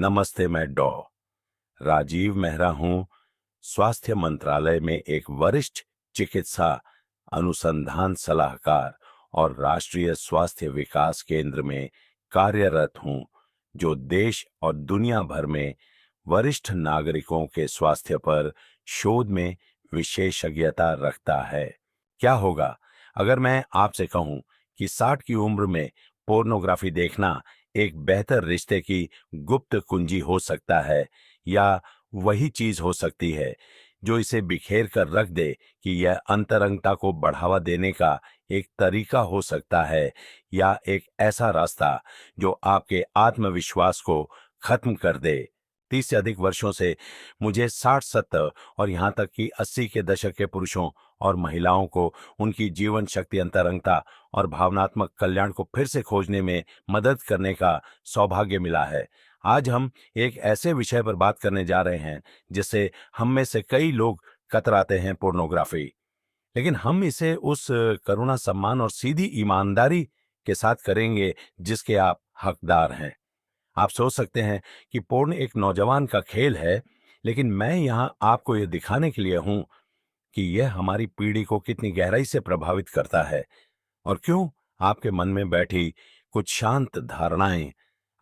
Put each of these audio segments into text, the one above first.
नमस्ते, मैं राजीव मेहरा हूं। स्वास्थ्य मंत्रालय में एक वरिष्ठ चिकित्सा अनुसंधान सलाहकार और राष्ट्रीय स्वास्थ्य विकास केंद्र में कार्यरत हूं, जो देश और दुनिया भर में वरिष्ठ नागरिकों के स्वास्थ्य पर शोध में विशेषज्ञता रखता है। क्या होगा अगर मैं आपसे कहूं कि 60 की उम्र में पोर्नोग्राफी देखना एक बेहतर रिश्ते की गुप्त कुंजी हो सकता है, या वही चीज हो सकती है जो इसे बिखेर कर रख दे कि यह अंतरंगता को बढ़ावा देने का एक तरीका हो सकता है, या एक ऐसा रास्ता जो आपके आत्मविश्वास को खत्म कर दे। 30 से अधिक वर्षों से मुझे 60-70 और यहाँ तक कि 80 के दशक के पुरुषों और महिलाओं को उनकी जीवन शक्ति, अंतरंगता और भावनात्मक कल्याण को फिर से खोजने में मदद करने का सौभाग्य मिला है। आज हम एक ऐसे विषय पर बात करने जा रहे हैं जिससे हम में से कई लोग कतराते हैं, पोर्नोग्राफी। लेकिन हम इसे उस करुणा, सम्मान और सीधी ईमानदारी के साथ करेंगे जिसके आप हकदार हैं। आप सोच सकते हैं कि पोर्न एक नौजवान का खेल है, लेकिन मैं यहाँ आपको यह दिखाने के लिए हूं कि यह हमारी पीढ़ी को कितनी गहराई से प्रभावित करता है, और क्यों आपके मन में बैठी कुछ शांत धारणाएं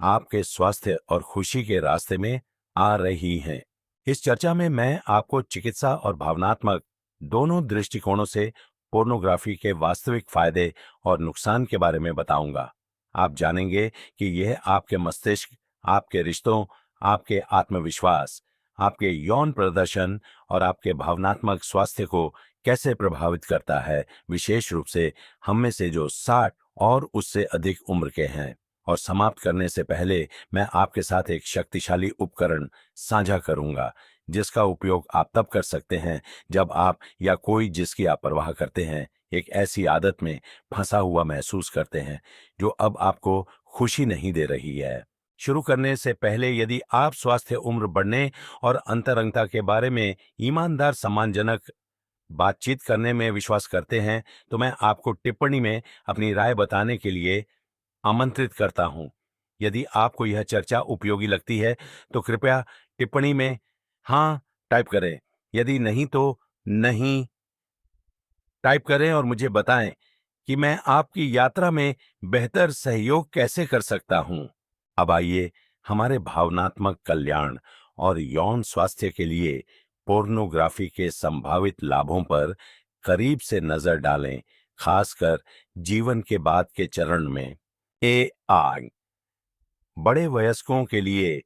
आपके स्वास्थ्य और खुशी के रास्ते में आ रही हैं। इस चर्चा में मैं आपको चिकित्सा और भावनात्मक दोनों दृष्टिकोणों से पोर्नोग्राफी के वास्तविक फायदे और नुकसान के बारे में बताऊंगा। आप जानेंगे कि यह आपके मस्तिष्क, आपके रिश्तों, आपके आत्मविश्वास, आपके यौन प्रदर्शन और आपके भावनात्मक स्वास्थ्य को कैसे प्रभावित करता है, विशेष रूप से हम में से जो 60 और उससे अधिक उम्र के हैं। और समाप्त करने से पहले मैं आपके साथ एक शक्तिशाली उपकरण साझा करूंगा, जिसका उपयोग आप तब कर सकते हैं जब आप या कोई जिसकी आप परवाह करते हैं एक ऐसी आदत में फंसा हुआ महसूस करते हैं जो अब आपको खुशी नहीं दे रही है। शुरू करने से पहले, यदि आप स्वास्थ्य, उम्र बढ़ने और अंतरंगता के बारे में ईमानदार, सम्मानजनक बातचीत करने में विश्वास करते हैं, तो मैं आपको टिप्पणी में अपनी राय बताने के लिए आमंत्रित करता हूं। यदि आपको यह चर्चा उपयोगी लगती है तो कृपया टिप्पणी में हाँ टाइप करें, यदि नहीं तो नहीं टाइप करें और मुझे बताएं कि मैं आपकी यात्रा में बेहतर सहयोग कैसे कर सकता हूं। अब आइए हमारे भावनात्मक कल्याण और यौन स्वास्थ्य के लिए पोर्नोग्राफी के संभावित लाभों पर करीब से नजर डालें, खासकर जीवन के बाद के चरण में। AI बड़े वयस्कों के लिए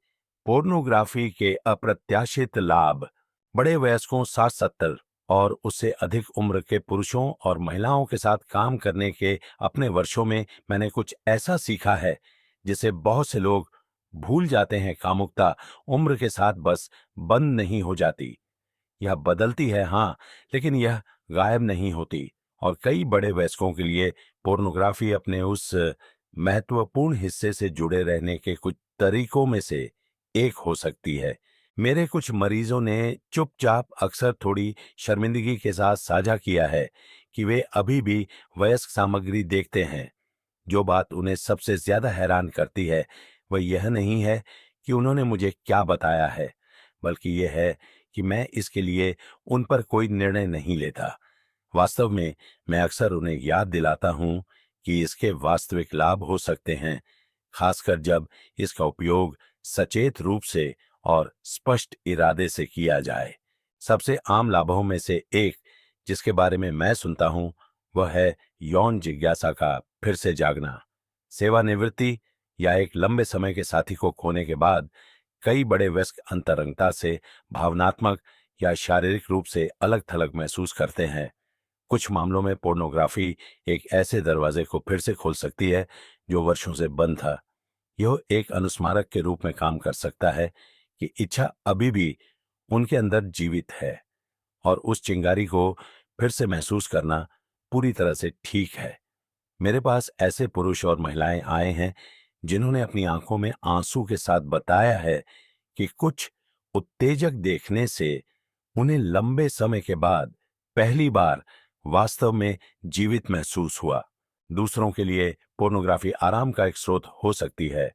पोर्नोग्राफी के अप्रत्याशित लाभ। बड़े वयस्कों, 60-70 और उससे अधिक उम्र के पुरुषों और महिलाओं के साथ काम करने के अपने वर्षों में मैंने कुछ ऐसा सीखा है जिसे बहुत से लोग भूल जाते हैं। कामुकता उम्र के साथ बस बंद नहीं हो जाती, यह बदलती है, हाँ, लेकिन यह गायब नहीं होती। और कई बड़े वयस्कों के लिए पोर्नोग्राफी अपने उस महत्वपूर्ण हिस्से से जुड़े रहने के कुछ तरीकों में से एक हो सकती है। मेरे कुछ मरीजों ने चुपचाप, अक्सर थोड़ी शर्मिंदगी के साथ साझा किया है कि वे अभी भी वयस्क सामग्री देखते हैं। जो बात उन्हें सबसे ज्यादा हैरान करती है वह यह नहीं है कि उन्होंने मुझे क्या बताया है, बल्कि यह है कि मैं इसके लिए उन पर कोई निर्णय नहीं लेता। वास्तव में मैं अक्सर उन्हें याद दिलाता हूं कि इसके वास्तविक लाभ हो सकते हैं, खासकर जब इसका उपयोग सचेत रूप से और स्पष्ट इरादे से किया जाए। सबसे आम लाभों में से एक जिसके बारे में मैं सुनता हूं वह है यौन जिज्ञासा का फिर से जागना। सेवानिवृत्ति या एक लंबे समय के साथी को खोने के बाद कई बड़े वयस्क अंतरंगता से भावनात्मक या शारीरिक रूप से अलग थलग महसूस करते हैं। कुछ मामलों में पोर्नोग्राफी एक ऐसे दरवाजे को फिर से खोल सकती है जो वर्षों से बंद था। यह एक अनुस्मारक के रूप में काम कर सकता है कि इच्छा अभी भी उनके अंदर जीवित है, और उस चिंगारी को फिर से महसूस करना पूरी तरह से ठीक है। मेरे पास ऐसे पुरुष और महिलाएं आए हैं जिन्होंने अपनी आंखों में आंसू के साथ बताया है कि कुछ उत्तेजक देखने से उन्हें लंबे समय के बाद पहली बार वास्तव में जीवित महसूस हुआ। दूसरों के लिए पोर्नोग्राफी आराम का एक स्रोत हो सकती है।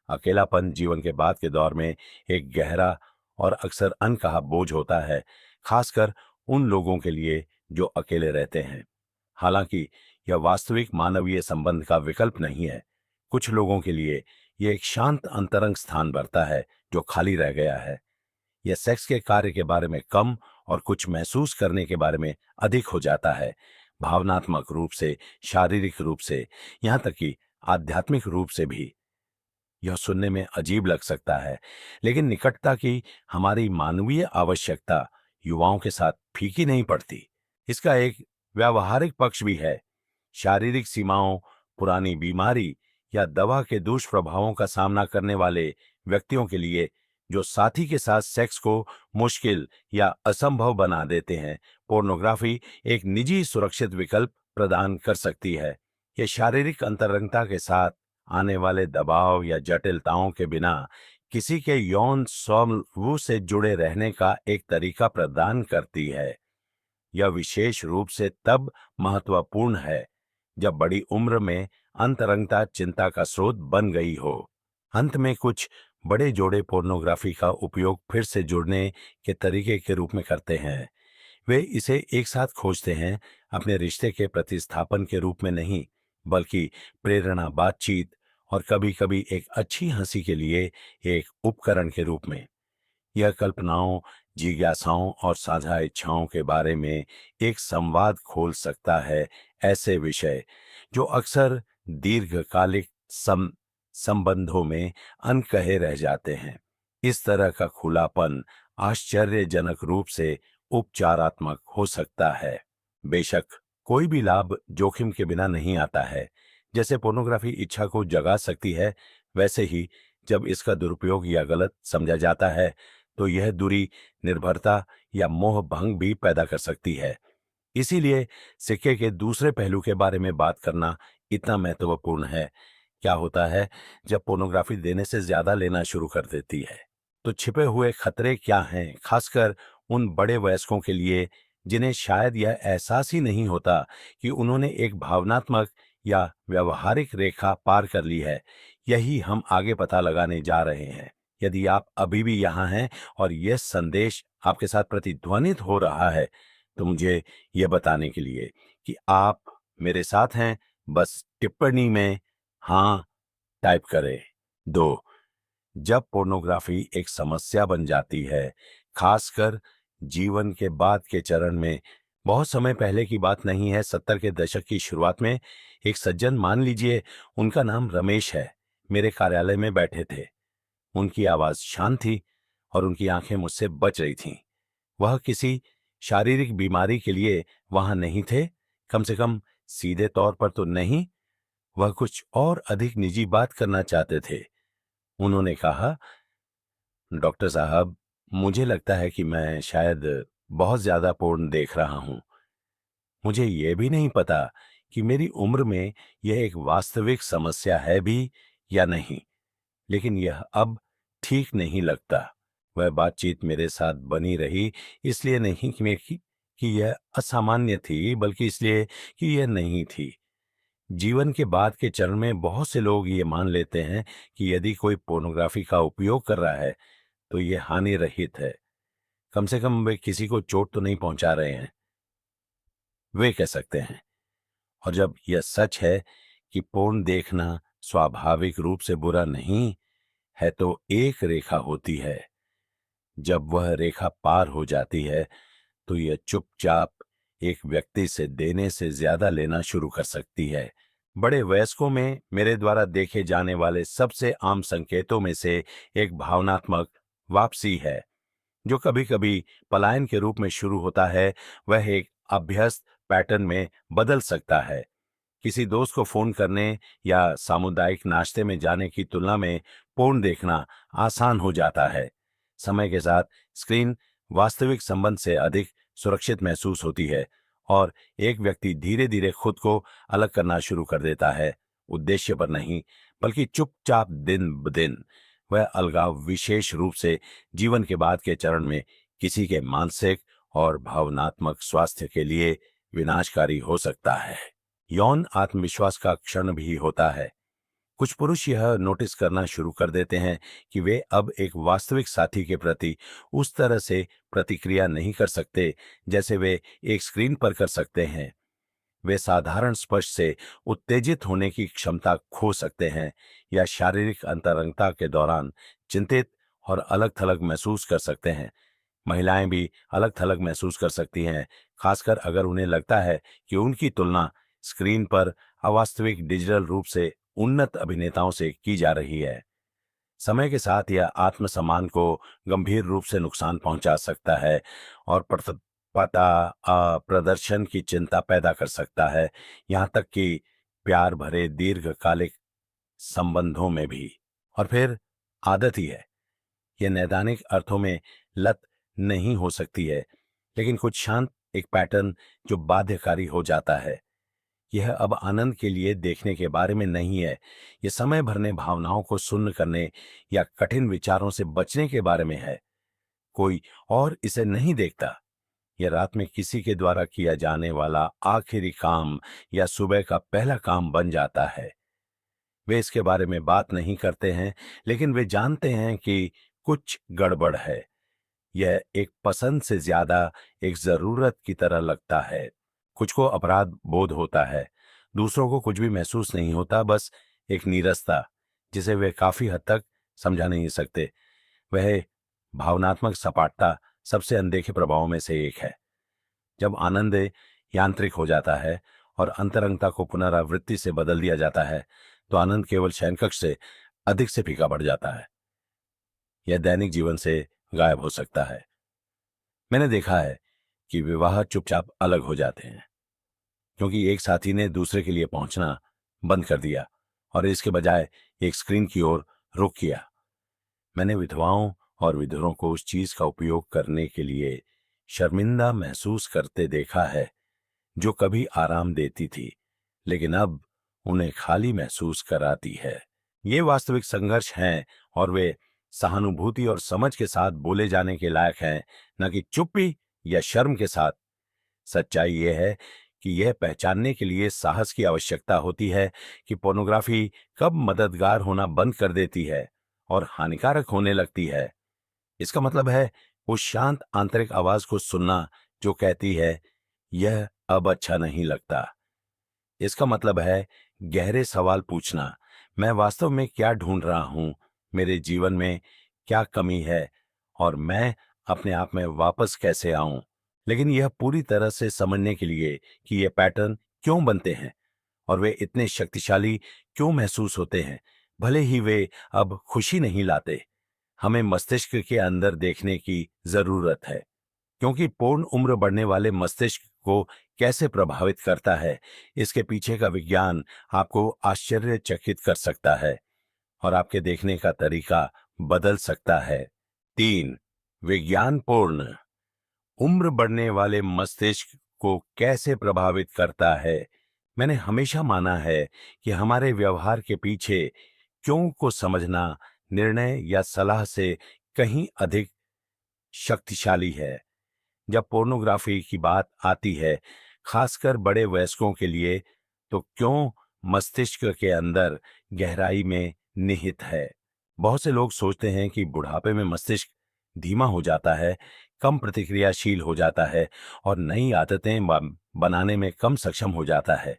अकेलापन जीवन के बाद के दौर में एक गहरा और अक्सर अनकहा बोझ होता है, खासकर उन लोगों के लिए जो अकेले रहते हैं। हालांकि यह वास्तविक मानवीय संबंध का विकल्प नहीं है। कुछ लोगों के लिए यह एक शांत अंतरंग स्थान भरता है जो खाली रह गया है। यह सेक्स के कार्य के बारे में कम और कुछ महसूस करने के बारे में अधिक हो जाता है, भावनात्मक रूप से, शारीरिक रूप से, यहां तक कि आध्यात्मिक रूप से भी। यह सुनने में अजीब लग सकता है, लेकिन निकटता की हमारी मानवीय आवश्यकता युवाओं के साथ फीकी नहीं पड़ती। इसका एक व्यावहारिक पक्ष भी है। शारीरिक सीमाओं, पुरानी बीमारी या दवा के दुष्प्रभावों का सामना करने वाले व्यक्तियों के लिए जो साथी के साथ सेक्स को मुश्किल या असंभव बना देते हैं, पोर्नोग्राफी एक निजी सुरक्षित विकल्प प्रदान कर सकती है। यह शारीरिक अंतरंगता के साथ आने वाले दबाव या जटिलताओं के बिना किसी के यौन स्वामित्व से जुड़े रहने का एक तरीका प्रदान करती है। यह विशेष रूप से तब महत्वपूर्ण है जब बड़ी उम्र में अंतरंगता चिंता का स्रोत बन गई हो। अंत में कुछ बड़े जोड़े पोर्नोग्राफी का उपयोग फिर से जुड़ने के तरीके के रूप में करते हैं। वे इसे एक साथ खोजते हैं, अपने रिश्ते के प्रतिस्थापन के रूप में नहीं, बल्कि प्रेरणा, बातचीत और कभी-कभी एक अच्छी हंसी के लिए एक उपकरण के रूप में। यह कल्पनाओं, जिज्ञासाओं और साझा इच्छाओं के बारे में एक संवाद खोल सकता है, ऐसे विषय जो अक्सर दीर्घकालिक संबंधों में अनकहे रह जाते हैं। इस तरह का खुलापन आश्चर्यजनक रूप से उपचारात्मक हो सकता है। बेशक कोई भी लाभ जोखिम के बिना नहीं आता है। जैसे पोर्नोग्राफी इच्छा को जगा सकती है, वैसे ही जब इसका दुरुपयोग या गलत समझा जाता है तो यह दूरी, निर्भरता या मोह भंग भी पैदा कर सकती है। इसीलिए सिक्के के दूसरे पहलू के बारे में बात करना इतना महत्वपूर्ण है। क्या होता है जब पोर्नोग्राफी देने से ज्यादा लेना शुरू कर देती है? तो छिपे हुए खतरे क्या हैं, खासकर उन बड़े वयस्कों के लिए जिन्हें शायद यह एहसास ही नहीं होता कि उन्होंने एक भावनात्मक या व्यवहारिक रेखा पार कर ली है। यही हम आगे पता लगाने जा रहे हैं। यदि आप अभी भी यहाँ हैं और यह संदेश आपके साथ प्रतिध्वनित हो रहा है, तो मुझे यह बताने के लिए कि आप मेरे साथ हैं, बस टिप्पणी में हाँ टाइप करें। 2, जब पोर्नोग्राफी एक समस्या बन जाती है, खासकर जीवन के बाद के चरण में, बहुत समय पहले की बात नहीं है, 70 के दशक की शुरुआत में एक सज्जन, मान लीजिए उनका नाम रमेश है, मेरे कार्यालय में बैठे थे। उनकी आवाज शांत थी और उनकी आंखें मुझसे बच रही थीं। वह किसी शारीरिक बीमारी के लिए वहां नहीं थे, कम से कम सीधे तौर पर तो नहीं। वह कुछ और अधिक निजी बात करना चाहते थे। उन्होंने कहा, डॉक्टर साहब, मुझे लगता है कि मैं शायद बहुत ज्यादा पोर्न देख रहा हूं। मुझे यह भी नहीं पता कि मेरी उम्र में यह एक वास्तविक समस्या है भी या नहीं, लेकिन यह अब ठीक नहीं लगता। वह बातचीत मेरे साथ बनी रही, इसलिए नहीं कि यह असामान्य थी, बल्कि इसलिए कि यह नहीं थी। जीवन के बाद के चरण में बहुत से लोग ये मान लेते हैं कि यदि कोई पोर्नोग्राफी का उपयोग कर रहा है तो ये हानि रहित है। कम से कम वे किसी को चोट तो नहीं पहुंचा रहे हैं, वे कह सकते हैं। और जब यह सच है कि पोर्न देखना स्वाभाविक रूप से बुरा नहीं है, तो एक रेखा होती है। जब वह रेखा पार हो जाती है तो यह चुपचाप एक व्यक्ति से देने से ज्यादा लेना शुरू कर सकती है। बड़े वयस्कों में मेरे द्वारा देखे जाने वाले सबसे आम संकेतों में से एक भावनात्मक वापसी है, जो कभी कभी पलायन के रूप में शुरू होता है। वह एक अभ्यस्त पैटर्न में बदल सकता है। किसी दोस्त को फोन करने या सामुदायिक नाश्ते में जाने की तुलना में पोर्न देखना आसान हो जाता है। समय के साथ स्क्रीन वास्तविक संबंध से अधिक सुरक्षित महसूस होती है और एक व्यक्ति धीरे धीरे खुद को अलग करना शुरू कर देता है, उद्देश्य पर नहीं, बल्कि चुपचाप दिन ब दिन। वह अलगाव विशेष रूप से जीवन के बाद के चरण में किसी के मानसिक और भावनात्मक स्वास्थ्य के लिए विनाशकारी हो सकता है। यौन आत्मविश्वास का क्षण भी होता है। कुछ पुरुष यह नोटिस करना शुरू कर देते हैं कि वे अब एक वास्तविक साथी के प्रति उस तरह से प्रतिक्रिया नहीं कर सकते जैसे वे एक स्क्रीन पर कर सकते हैं। वे साधारण स्पर्श से उत्तेजित होने की क्षमता खो सकते हैं या शारीरिक अंतरंगता के दौरान चिंतित और अलग थलग महसूस कर सकते हैं। महिलाएं भी अलग थलग महसूस कर सकती हैं, खासकर अगर उन्हें लगता है कि उनकी तुलना स्क्रीन पर अवास्तविक डिजिटल रूप से उन्नत अभिनेताओं से की जा रही है। समय के साथ यह आत्मसम्मान को गंभीर रूप से नुकसान पहुंचा सकता है और प्रदर्शन की चिंता पैदा कर सकता है, यहाँ तक कि प्यार भरे दीर्घकालिक संबंधों में भी। और फिर आदत ही है। यह नैदानिक अर्थों में लत नहीं हो सकती है, लेकिन कुछ शांत एक पैटर्न जो बाध्यकारी हो जाता है। यह अब आनंद के लिए देखने के बारे में नहीं है। यह समय भरने भावनाओं को सुन्न करने या कठिन विचारों से बचने के बारे में है। कोई और इसे नहीं देखता। यह रात में किसी के द्वारा किया जाने वाला आखिरी काम या सुबह का पहला काम बन जाता है। वे इसके बारे में बात नहीं करते हैं, लेकिन वे जानते हैं कि कुछ गड़बड़ है। यह एक पसंद से ज्यादा एक जरूरत की तरह लगता है। कुछ को अपराध बोध होता है, दूसरों को कुछ भी महसूस नहीं होता, बस एक नीरसता जिसे वे काफी हद तक समझा नहीं सकते। वह भावनात्मक सपाटता सबसे अनदेखे प्रभावों में से एक है। जब आनंद यांत्रिक हो जाता है और अंतरंगता को पुनरावृत्ति से बदल दिया जाता है, तो आनंद केवल शयनकक्ष से अधिक से फीका पड़ जाता है। यह दैनिक जीवन से गायब हो सकता है। मैंने देखा है कि विवाह चुपचाप अलग हो जाते हैं क्योंकि एक साथी ने दूसरे के लिए पहुंचना बंद कर दिया और इसके बजाय एक स्क्रीन की ओर रुख किया। मैंने विधवाओं और विधुरों को उस चीज का उपयोग करने के लिए शर्मिंदा महसूस करते देखा है जो कभी आराम देती थी, लेकिन अब उन्हें खाली महसूस कराती है। ये वास्तविक संघर्ष हैं और वे सहानुभूति और समझ के साथ बोले जाने के लायक हैं, न कि चुप्पी या शर्म के साथ। सच्चाई यह है कि यह पहचानने के लिए साहस की आवश्यकता होती है कि पोर्नोग्राफी कब मददगार होना बंद कर देती है और हानिकारक होने लगती है। इसका मतलब है उस शांत आंतरिक आवाज को सुनना जो कहती है यह अब अच्छा नहीं लगता। इसका मतलब है गहरे सवाल पूछना, मैं वास्तव में क्या ढूंढ रहा हूं, मेरे जीवन में क्या कमी है और मैं अपने आप में वापस कैसे आऊं। लेकिन यह पूरी तरह से समझने के लिए कि ये पैटर्न क्यों बनते हैं और वे इतने शक्तिशाली क्यों महसूस होते हैं, भले ही वे अब खुशी नहीं लाते, हमें मस्तिष्क के अंदर देखने की जरूरत है। क्योंकि पूर्ण उम्र बढ़ने वाले मस्तिष्क को कैसे प्रभावित करता है, इसके पीछे का विज्ञान आपको आश्चर्यचकित कर सकता है और आपके देखने का तरीका बदल सकता है। 3. विज्ञान पूर्ण उम्र बढ़ने वाले मस्तिष्क को कैसे प्रभावित करता है। मैंने हमेशा माना है कि हमारे व्यवहार के पीछे क्यों को समझना निर्णय या सलाह से कहीं अधिक शक्तिशाली है। जब पोर्नोग्राफी की बात आती है, खासकर बड़े वयस्कों के लिए, तो क्यों मस्तिष्क के अंदर गहराई में निहित है। बहुत से लोग सोचते हैं कि बुढ़ापे में मस्तिष्क धीमा हो जाता है, कम प्रतिक्रियाशील हो जाता है और नई आदतें बनाने में कम सक्षम हो जाता है।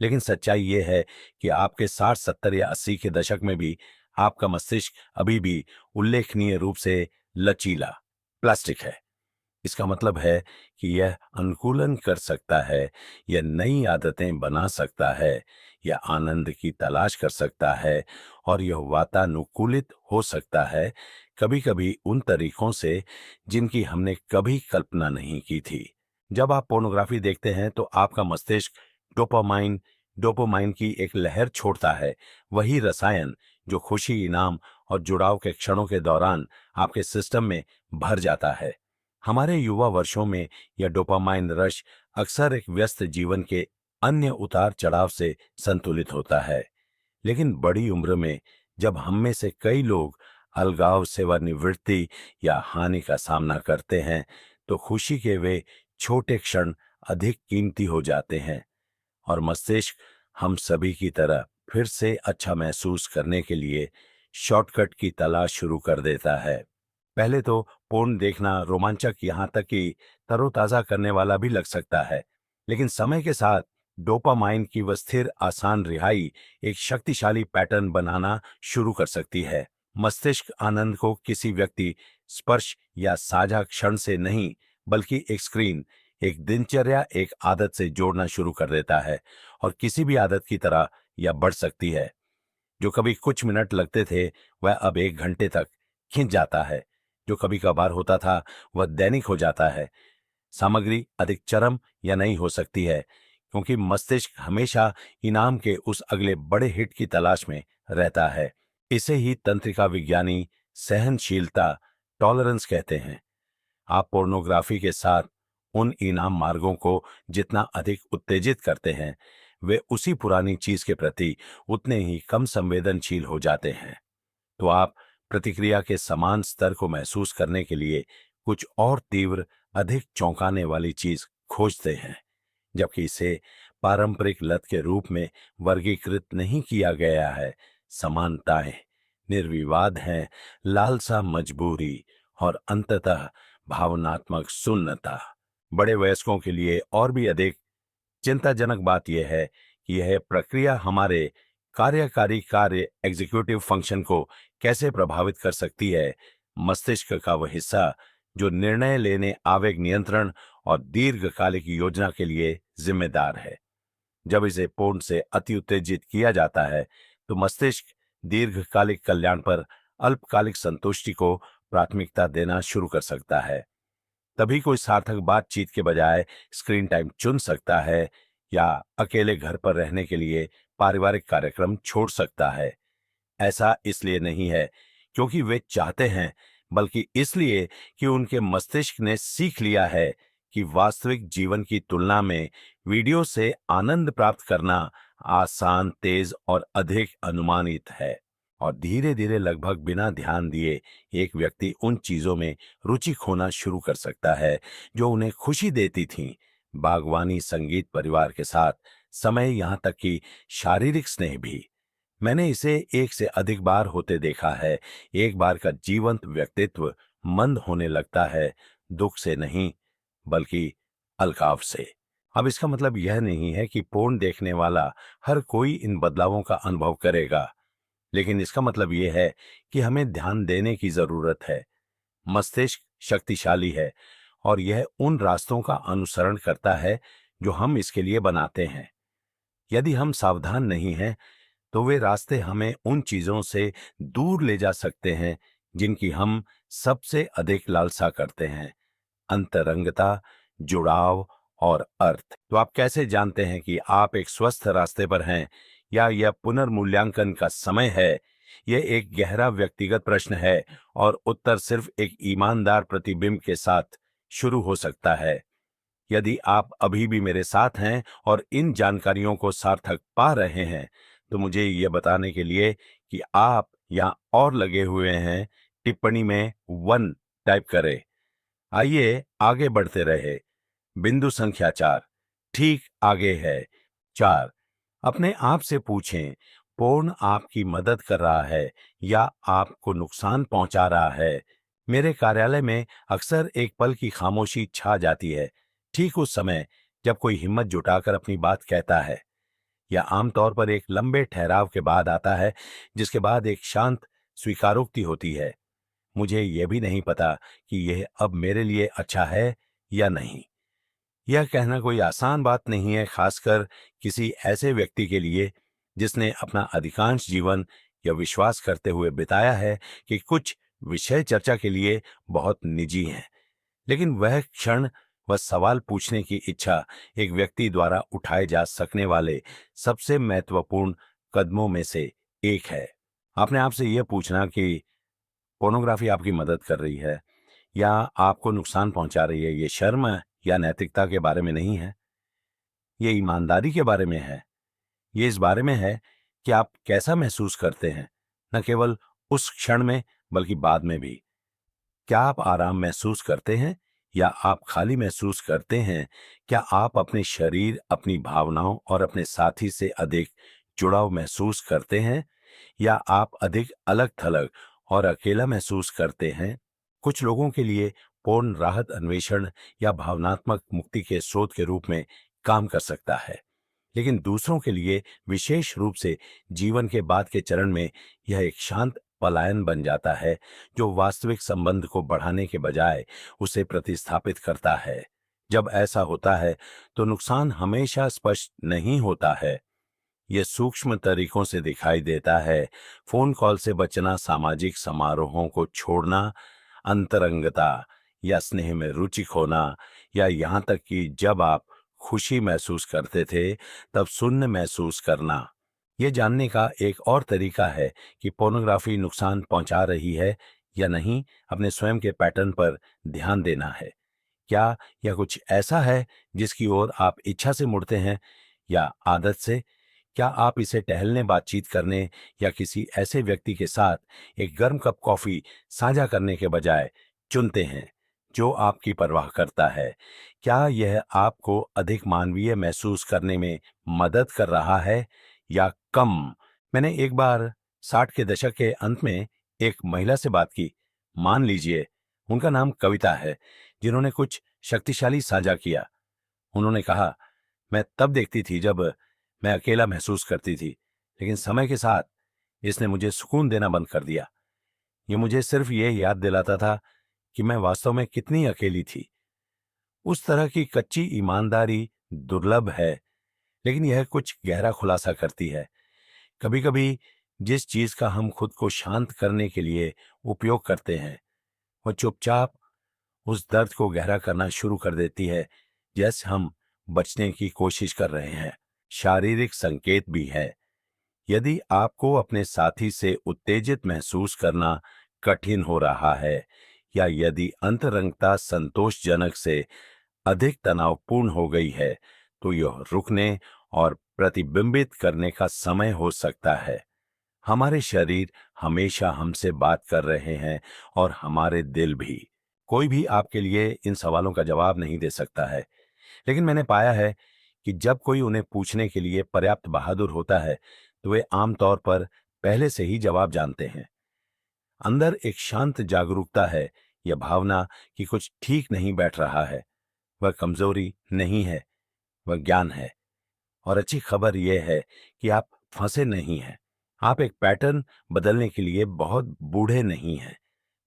लेकिन सच्चाई यह है कि आपके 60, 70 या 80 के दशक में भी आपका मस्तिष्क अभी भी उल्लेखनीय रूप से लचीला प्लास्टिक है। इसका मतलब है कि यह अनुकूलन कर सकता है, यह नई आदतें बना सकता है, यह आनंद की तलाश कर सकता है और यह वातानुकूलित हो सकता है, कभी कभी उन तरीकों से जिनकी हमने कभी कल्पना नहीं की थी। जब आप पोर्नोग्राफी देखते हैं तो आपका मस्तिष्क डोपामाइन की एक लहर छोड़ता है, वही रसायन जो खुशी, इनाम और जुड़ाव के क्षणों के दौरान आपके सिस्टम में भर जाता है। हमारे युवा वर्षों में यह डोपामाइन रश अक्सर एक व्यस्त जीवन के अन्य उतार चढ़ाव से संतुलित होता है। लेकिन बड़ी उम्र में जब हम में से कई लोग अलगाव, सेवानिवृत्ति या हानि का सामना करते हैं, तो खुशी के वे छोटे क्षण अधिक कीमती हो जाते हैं और मस्तिष्क हम सभी की तरह फिर से अच्छा महसूस करने के लिए शॉर्टकट की तलाश शुरू कर देता है। पहले तो पोर्न देखना रोमांचक, यहाँ तक कि तरोताजा करने वाला भी लग सकता है, लेकिन समय के साथ डोपामाइन की वह स्थिर आसान रिहाई एक शक्तिशाली पैटर्न बनाना शुरू कर सकती है। मस्तिष्क आनंद को किसी व्यक्ति, स्पर्श या साझा क्षण से नहीं, बल्कि एक स्क्रीन, एक दिनचर्या, एक आदत से जोड़ना शुरू कर देता है, और किसी भी आदत की तरह यह बढ़ सकती है। जो कभी कुछ मिनट लगते थे वह अब 1 घंटे तक खिंच जाता है। जो कभी कभार होता था वह दैनिक हो जाता है। सामग्री अधिक चरम या नई हो सकती है, क्योंकि मस्तिष्क हमेशा इनाम के उस अगले बड़े हिट की तलाश में रहता है। इसे ही तंत्रिका विज्ञानी सहनशीलता, टॉलरेंस कहते हैं। आप पोर्नोग्राफी के साथ उन इनाम मार्गों को जितना अधिक उत्तेजित करते हैं, वे उसी पुरानी चीज के प्रति उतने ही कम संवेदनशील हो जाते हैं। तो आप प्रतिक्रिया के समान स्तर को महसूस करने के लिए कुछ और तीव्र, अधिक चौंकाने वाली चीज खोजते हैं, जबकि इसे पारंपरिक लत के रूप में वर्गीकृत नहीं किया गया है। समानताएं निर्विवाद हैं, लालसा मजबूरी, और अंततः भावनात्मक शून्यता। बड़े वयस्कों के लिए और भी अधिक चिंताजनक बात यह है कि यह प्रक्रिया हमारे कार्यकारी कार्य, एग्जीक्यूटिव फंक्शन को कैसे प्रभावित कर सकती है। मस्तिष्क का वह हिस्सा जो निर्णय लेने, आवेग नियंत्रण और दीर्घकालिक योजना के लिए जिम्मेदार है, जब इसे पूर्ण से अति उत्तेजित किया जाता है तो मस्तिष्क दीर्घकालिक कल्याण पर अल्पकालिक संतुष्टि को प्राथमिकता देना शुरू कर सकता है। तभी कोई सार्थक बातचीत के बजाय स्क्रीन टाइम चुन सकता है, या अकेले घर पर रहने के लिए पारिवारिक कार्यक्रम छोड़ सकता है। ऐसा इसलिए नहीं है क्योंकि वे चाहते हैं, बल्कि इसलिए कि उनके मस्तिष्क ने सीख लिया है कि वास्तविक जीवन की तुलना में वीडियो से आनंद प्राप्त करना आसान, तेज और अधिक अनुमानित है। और धीरे धीरे, लगभग बिना ध्यान दिए, एक व्यक्ति उन चीजों में रुचि खोना शुरू कर सकता है जो उन्हें खुशी देती थीं। बागवानी, संगीत, परिवार के साथ समय, यहाँ तक कि शारीरिक स्नेह भी। मैंने इसे एक से अधिक बार होते देखा है। एक बार का जीवंत व्यक्तित्व मंद होने लगता है, दुख से नहीं, बल्कि अलगाव से। अब इसका मतलब यह नहीं है कि पोर्न देखने वाला हर कोई इन बदलावों का अनुभव करेगा, लेकिन इसका मतलब यह है कि हमें ध्यान देने की जरूरत है। मस्तिष्क शक्तिशाली है, और यह उन रास्तों का अनुसरण करता है जो हम इसके लिए बनाते हैं। यदि हम सावधान नहीं हैं, तो वे रास्ते हमें उन चीजों से दूर ले जा सकते हैं जिनकी हम सबसे अधिक लालसा करते हैं: अंतरंगता, जुड़ाव और अर्थ। तो आप कैसे जानते हैं कि आप एक स्वस्थ रास्ते पर हैं, या यह पुनर्मूल्यांकन का समय है? यह एक गहरा व्यक्तिगत प्रश्न है, और उत्तर सिर्फ एक ईमानदार प्रतिबिंब के साथ शुरू हो सकता है। यदि आप अभी भी मेरे साथ हैं और इन जानकारियों को सार्थक पा रहे हैं, तो मुझे यह बताने के लिए कि आप यहां और लगे हुए हैं, टिप्पणी में 1 टाइप करें। आइए आगे बढ़ते रहे। बिंदु संख्या 4 ठीक आगे है। 4, अपने आप से पूछें, पोर्न आपकी मदद कर रहा है या आपको नुकसान पहुंचा रहा है? मेरे कार्यालय में अक्सर एक पल की खामोशी छा जाती है, ठीक उस समय जब कोई हिम्मत जुटाकर अपनी बात कहता है। यह आमतौर पर एक लंबे ठहराव के बाद आता है, जिसके बाद एक शांत स्वीकारोक्ति होती है: मुझे यह भी नहीं पता कि यह अब मेरे लिए अच्छा है या नहीं। यह कहना कोई आसान बात नहीं है, खासकर किसी ऐसे व्यक्ति के लिए जिसने अपना अधिकांश जीवन यह विश्वास करते हुए बिताया है कि कुछ विषय चर्चा के लिए बहुत निजी हैं। लेकिन वह क्षण, वह सवाल पूछने की इच्छा एक व्यक्ति द्वारा उठाए जा सकने वाले सबसे महत्वपूर्ण कदमों में से एक है। आपने आपसे यह पूछना कि पोर्नोग्राफी आपकी मदद कर रही है या आपको नुकसान पहुंचा रही है, ये शर्म या नैतिकता के बारे में नहीं है। ये ईमानदारी के बारे में है। ये इस बारे में है कि आप कैसा महसूस करते हैं, न केवल उस क्षण में बल्कि बाद में भी। क्या आप आराम महसूस करते हैं या आप खाली महसूस करते हैं? क्या आप अपने शरीर, अपनी भावनाओं और अपने साथी से अधिक जुड़ाव महसूस करते हैं या आप अधिक अलग-थलग और अकेला महसूस करते हैं? कुछ लोगों के लिए पूर्ण राहत अन्वेषण या भावनात्मक मुक्ति के स्रोत के रूप में काम कर सकता है, लेकिन दूसरों के लिए विशेष रूप से जीवन के बाद के चरण में यह एक शांत पलायन बन जाता है, जो वास्तविक संबंध को बढ़ाने के बजाय उसे प्रतिस्थापित करता है। जब ऐसा होता है, तो नुकसान हमेशा स्पष्ट नहीं होता है। ये सूक्ष्म तरीकों से दिखाई देता है। फोन कॉल से बचना, सामाजिक समारोहों को छोड़ना, अंतरंगता या स्नेह में रुचि खोना, या यहाँ तक कि जब आप खुशी महसूस करते थे तब शून्य महसूस करना। ये जानने का एक और तरीका है कि पोर्नोग्राफी नुकसान पहुंचा रही है या नहीं, अपने स्वयं के पैटर्न पर ध्यान देना है। क्या यह कुछ ऐसा है जिसकी ओर आप इच्छा से मुड़ते हैं या आदत से? क्या आप इसे टहलने, बातचीत करने या किसी ऐसे व्यक्ति के साथ एक गर्म कप कॉफी साझा करने के बजाय चुनते हैं जो आपकी परवाह करता है? क्या यह आपको अधिक मानवीय महसूस करने में मदद कर रहा है या कम? मैंने एक बार 60 के दशक के अंत में एक महिला से बात की। मान लीजिए उनका नाम कविता है, जिन्होंने कुछ शक्तिशाली साझा किया। उन्होंने कहा, मैं तब देखती थी जब मैं अकेला महसूस करती थी, लेकिन समय के साथ इसने मुझे सुकून देना बंद कर दिया। ये मुझे सिर्फ ये याद दिलाता था कि मैं वास्तव में कितनी अकेली थी। उस तरह की कच्ची ईमानदारी दुर्लभ है, लेकिन यह कुछ गहरा खुलासा करती है। कभी कभी जिस चीज का हम खुद को शांत करने के लिए उपयोग करते हैं, वह चुपचाप उस दर्द को गहरा करना शुरू कर देती है, जैसे हम बचने की कोशिश कर रहे हैं। शारीरिक संकेत भी है। यदि आपको अपने साथी से उत्तेजित महसूस करना कठिन हो रहा है, या यदि अंतरंगता संतोषजनक से अधिक तनावपूर्ण हो गई है, तो यह रुकने और प्रतिबिंबित करने का समय हो सकता है। हमारे शरीर हमेशा हमसे बात कर रहे हैं और हमारे दिल भी। कोई भी आपके लिए इन सवालों का जवाब नहीं दे सकता है, लेकिन मैंने पाया है कि जब कोई उन्हें पूछने के लिए पर्याप्त बहादुर होता है, तो वे आमतौर पर पहले से ही जवाब जानते हैं। अंदर एक शांत जागरूकता है, यह भावना कि कुछ ठीक नहीं बैठ रहा है। वह कमजोरी नहीं है, वह ज्ञान है। और अच्छी खबर यह है कि आप फंसे नहीं हैं। आप एक पैटर्न बदलने के लिए बहुत बूढ़े नहीं हैं।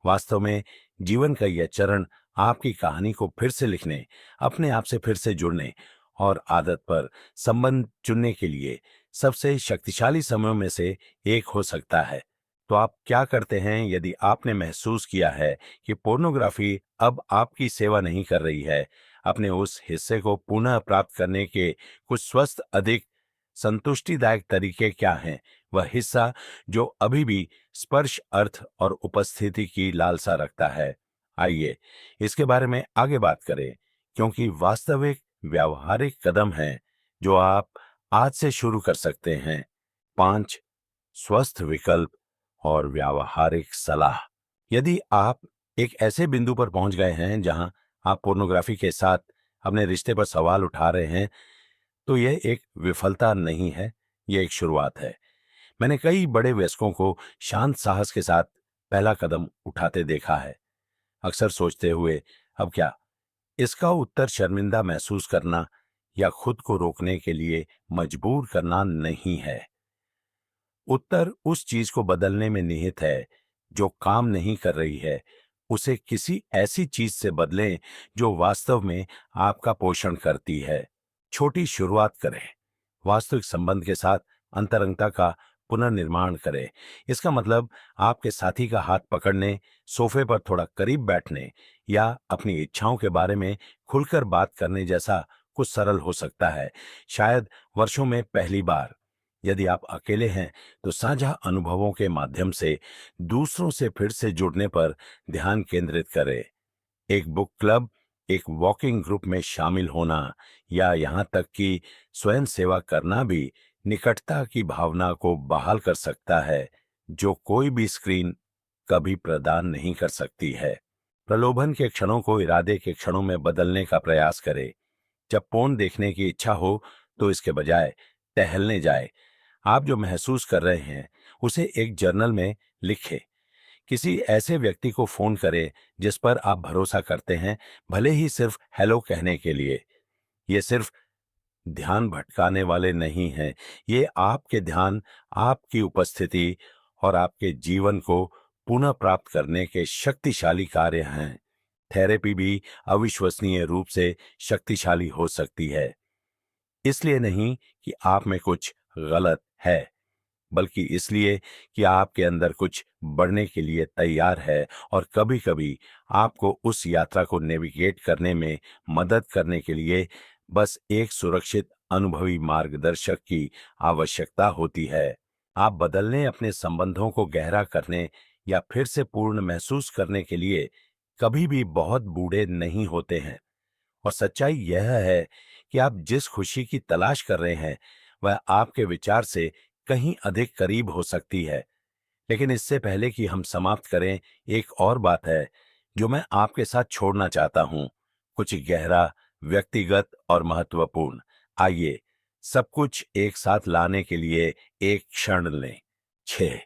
वास्तव में जीवन का यह चरण आपकी कहानी को फिर से लिखने, अपने आप से फिर से जुड़ने और आदत पर संबंध चुनने के लिए सबसे शक्तिशाली समयों में से एक हो सकता है। तो आप क्या करते हैं यदि आपने महसूस किया है कि पोर्नोग्राफी अब आपकी सेवा नहीं कर रही है? अपने उस हिस्से को पुनः प्राप्त करने के कुछ स्वस्थ, अधिक संतुष्टिदायक तरीके क्या हैं? वह हिस्सा जो अभी भी स्पर्श, अर्थ और उपस्थिति की लालसा रखता है। आइए इसके बारे में आगे बात करें, क्योंकि वास्तविक व्यावहारिक कदम हैं जो आप आज से शुरू कर सकते हैं। 5 स्वस्थ विकल्प और व्यावहारिक सलाह। यदि आप एक ऐसे बिंदु पर पहुंच गए हैं जहां आप पोर्नोग्राफी के साथ अपने रिश्ते पर सवाल उठा रहे हैं, तो यह एक विफलता नहीं है, यह एक शुरुआत है। मैंने कई बड़े वयस्कों को शांत साहस के साथ पहला कदम उठाते देखा है, अक्सर सोचते हुए, अब क्या? इसका उत्तर शर्मिंदा महसूस करना या खुद को रोकने के लिए मजबूर करना नहीं है। उत्तर उस चीज को बदलने में निहित है जो काम नहीं कर रही है। उसे किसी ऐसी चीज से बदलें जो वास्तव में आपका पोषण करती है। छोटी शुरुआत करें। वास्तविक संबंध के साथ अंतरंगता का पुनर्निर्माण करें। इसका मतलब आपके साथी का हाथ पकड़ने, सोफे पर थोड़ा करीब बैठने या अपनी इच्छाओं के बारे में खुलकर बात करने जैसा कुछ सरल हो सकता है। शायद वर्षों में पहली बार। यदि आप अकेले हैं, तो साझा अनुभवों के माध्यम से दूसरों से फिर से जुड़ने पर ध्यान केंद्रित करें। एक बुक क्लब, एक वॉकिंग ग्रुप में शामिल होना या यहाँ तक कि स्वयं सेवा करना भी निकटता की भावना को बहाल कर सकता है, जो कोई भी स्क्रीन कभी प्रदान नहीं कर सकती है। प्रलोभन के क्षणों को इरादे के क्षणों में बदलने का प्रयास करें। जब पोर्न देखने की इच्छा हो, तो इसके बजाय टहलने जाए। आप जो महसूस कर रहे हैं उसे एक जर्नल में लिखें। किसी ऐसे व्यक्ति को फोन करें जिस पर आप भरोसा करते हैं, भले ही सिर्फ हेलो कहने के लिए। ये सिर्फ ध्यान भटकाने वाले नहीं हैं, ये आपके ध्यान, आपकी उपस्थिति और आपके जीवन को पुनः प्राप्त करने के शक्तिशाली कार्य हैं। थेरेपी भी अविश्वसनीय रूप से शक्तिशाली हो सकती है, इसलिए नहीं कि आप में कुछ गलत है, बल्कि इसलिए कि आपके अंदर कुछ बढ़ने के लिए तैयार है। और कभी-कभी आपको उस यात्रा को नेविगेट करने में मदद करने के लिए बस एक सुरक्षित अनुभवी मार्गदर्शक की आवश्यकता होती है। आप बदलने, अपने संबंधों को गहरा करने या फिर से पूर्ण महसूस करने के लिए कभी भी बहुत बूढ़े नहीं होते हैं। और सच्चाई यह है कि आप जिस खुशी की तलाश कर रहे हैं वह आपके विचार से कहीं अधिक करीब हो सकती है। लेकिन इससे पहले कि हम समाप्त करें, एक और बात है जो मैं आपके साथ छोड़ना चाहता हूं, कुछ गहरा, व्यक्तिगत और महत्वपूर्ण। आइए सब कुछ एक साथ लाने के लिए एक क्षण लें। 6,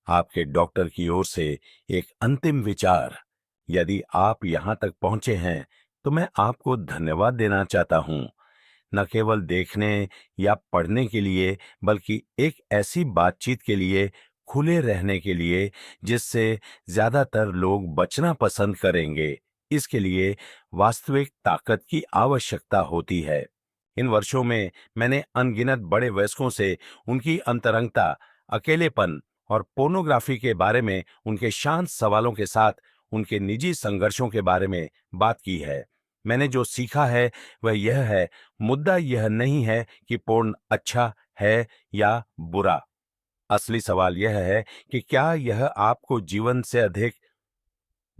आपके डॉक्टर की ओर से एक अंतिम विचार। यदि आप यहां तक पहुंचे हैं तो मैं आपको धन्यवाद देना चाहता हूं, न केवल देखने या पढ़ने के लिए, बल्कि एक ऐसी बातचीत के लिए, खुले रहने के लिए जिससे ज्यादातर लोग बचना पसंद करेंगे। इसके लिए वास्तविक ताकत की आवश्यकता होती है। इन वर्षों में मैंने अनगिनत बड़े वयस्कों से उनकी अंतरंगता, अकेलेपन और पोर्नोग्राफी के बारे में उनके शांत सवालों के साथ उनके निजी संघर्षों के बारे में बात की है। मैंने जो सीखा है वह यह है, मुद्दा यह नहीं है कि पोर्न अच्छा है या बुरा। असली सवाल यह है कि क्या यह आपको जीवन से अधिक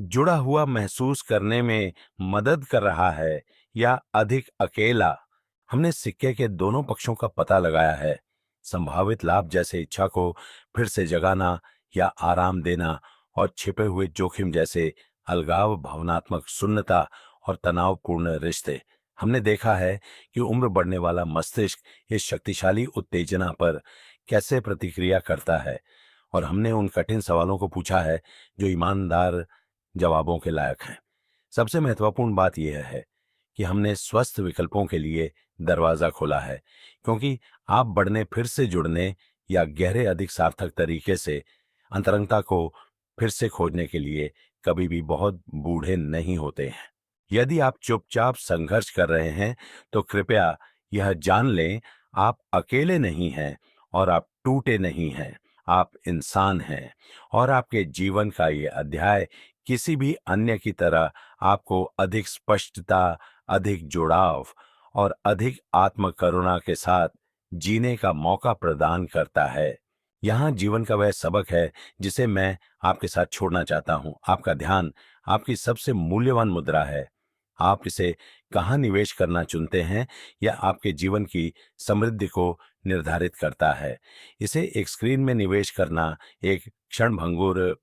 जुड़ा हुआ महसूस करने में मदद कर रहा है या अधिक अकेला। हमने सिक्के के दोनों पक्षों का पता लगाया है। संभावित लाभ जैसे इच्छा को फिर से जगाना या आराम देना, और छिपे हुए जोखिम जैसे अलगाव, भावनात्मक शून्यता और तनावपूर्ण रिश्ते। हमने देखा है कि उम्र बढ़ने वाला मस्तिष्क इस शक्तिशाली उत्तेजना पर कैसे प्रतिक्रिया करता है। और हमने उन कठिन सवालों को पूछा है जो ईमानदार जवाबों के लायक हैं। सबसे महत्वपूर्ण बात यह है कि हमने स्वस्थ विकल्पों के लिए दरवाजा खोला है, क्योंकि आप बढ़ने, फिर से जुड़ने या गहरे, अधिक सार्थक तरीके से अंतरंगता को फिर से खोजने के लिए कभी भी बहुत बूढ़े नहीं होते हैं। यदि आप चुपचाप संघर्ष कर रहे हैं तो कृपया यह जान लें, आप अकेले नहीं हैं और आप टूटे नहीं हैं। आप इंसान हैं और आपके जीवन का ये अध्याय किसी भी अन्य की तरह आपको अधिक स्पष्टता, अधिक जुड़ाव और अधिक आत्म करुणा के साथ जीने का मौका प्रदान करता है। यहाँ जीवन का वह सबक है जिसे मैं आपके साथ छोड़ना चाहता हूँ। आपका ध्यान आपकी सबसे मूल्यवान मुद्रा है। आप इसे कहाँ निवेश करना चुनते हैं या आपके जीवन की समृद्धि को निर्धारित करता है। इसे एक स्क्रीन में निवेश करना एक क्षणभंगुर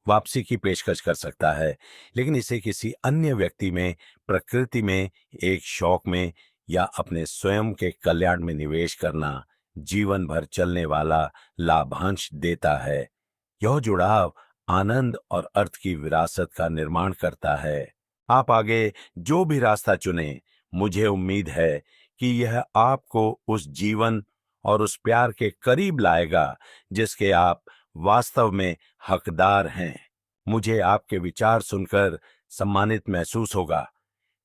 वापसी की पेशकश कर सकता है, लेकिन इसे किसी अन्य व्यक्ति में, प्रकृति में, एक शौक में या अपने स्वयं के कल्याण में निवेश करना जीवन भर चलने वाला लाभांश देता है। यह जुड़ाव आनंद और अर्थ की विरासत का निर्माण करता है। आप आगे जो भी रास्ता चुनें, मुझे उम्मीद है कि यह आपको उस जीवन और उस प्यार के करीब लाएगा जिसके आप वास्तव में हकदार हैं। मुझे आपके विचार सुनकर सम्मानित महसूस होगा।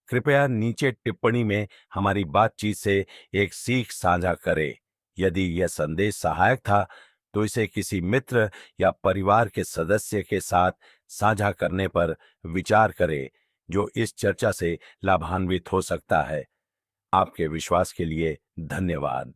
कृपया नीचे टिप्पणी में हमारी बातचीत से एक सीख साझा करें। यदि यह संदेश सहायक था तो इसे किसी मित्र या परिवार के सदस्य के साथ साझा करने पर विचार करें जो इस चर्चा से लाभान्वित हो सकता है। आपके विश्वास के लिए धन्यवाद।